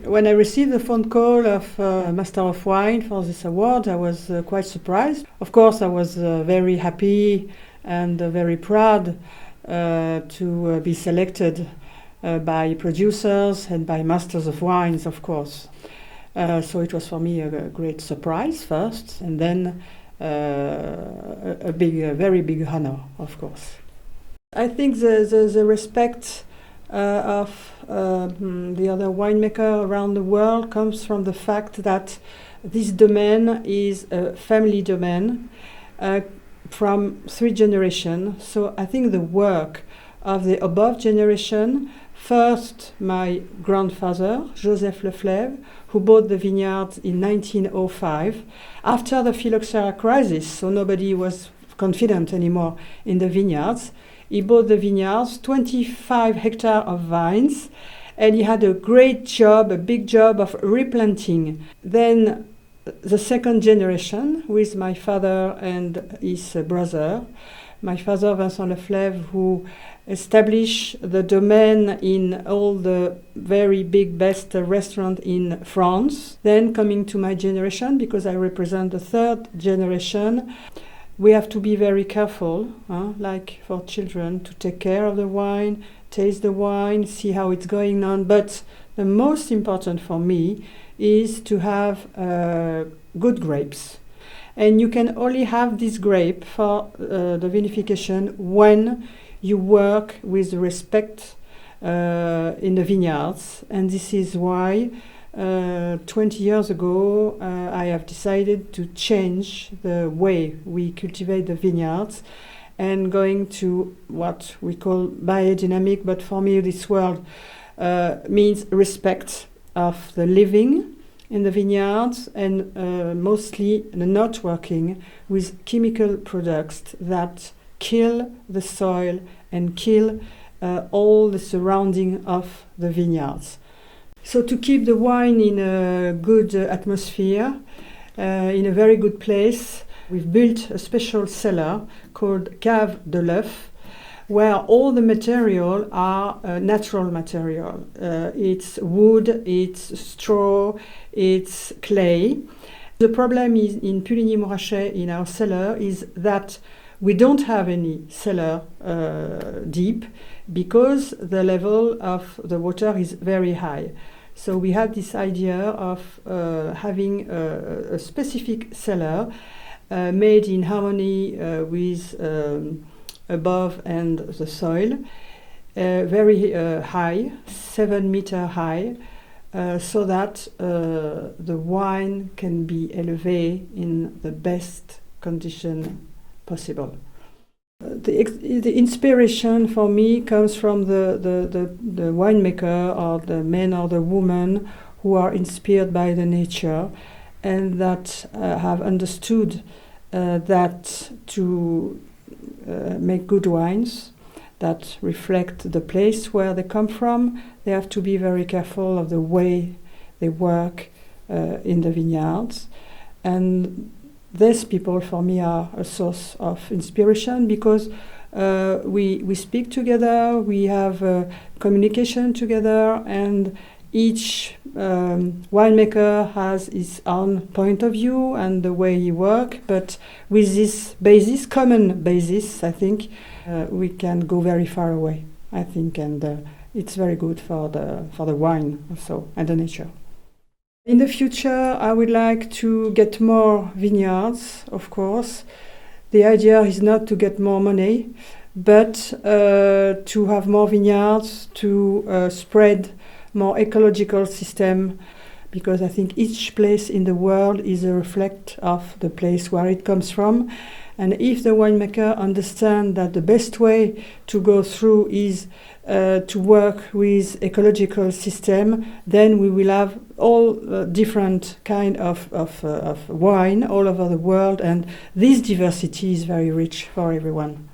When I received the phone call of Master of Wine for this award, I was quite surprised. Of course, I was very happy and very proud to be selected by producers and by masters of wines, of course. So it was for me a great surprise first, and then a very big honor, of course. I think the respect of the other winemaker around the world comes from the fact that this domain is a family domain from 3 generations. So I think the work of the above generation, first my grandfather, Joseph Leflaive, who bought the vineyards in 1905 after the phylloxera crisis, so nobody was confident anymore in the vineyards. He bought the vineyards, 25 hectares of vines, and he had a great job, a big job of replanting. Then the second generation with my father and his brother, my father Vincent Leflaive, who established the domain in all the very big best restaurants in France. Then coming to my generation, because I represent the 3rd generation, we have to be very careful, like for children, to take care of the wine, taste the wine, see how it's going on. But the most important for me is to have good grapes. And you can only have this grape for the vinification when you work with respect in the vineyards. And this is why 20 years ago, I have decided to change the way we cultivate the vineyards and going to what we call biodynamic, but for me this word means respect of the living in the vineyards and mostly not working with chemical products that kill the soil and kill all the surrounding of the vineyards. So to keep the wine in a good atmosphere, in a very good place, we've built a special cellar called Cave de l'Œuf, where all the material are natural material. It's wood, it's straw, it's clay. The problem is in Puligny-Montrachet, in our cellar, is that we don't have any cellar deep because the level of the water is very high. So we had this idea of having a specific cellar made in harmony with above and the soil, very high, 7 meters high, so that the wine can be elevated in the best condition possible. The inspiration for me comes from the winemaker or the man or the woman who are inspired by the nature and that have understood that to make good wines that reflect the place where they come from, they have to be very careful of the way they work in the vineyards. And these people for me are a source of inspiration because we speak together, we have communication together, and each winemaker has his own point of view and the way he works. But with this basis, common basis, I think we can go very far away, I think, and it's very good for the wine also and the nature. In the future, I would like to get more vineyards, of course. The idea is not to get more money, but to have more vineyards, to spread more ecological system, because I think each place in the world is a reflect of the place where it comes from. And if the winemaker understands that the best way to go through is to work with ecological system, then we will have all different kind of wine all over the world, and this diversity is very rich for everyone.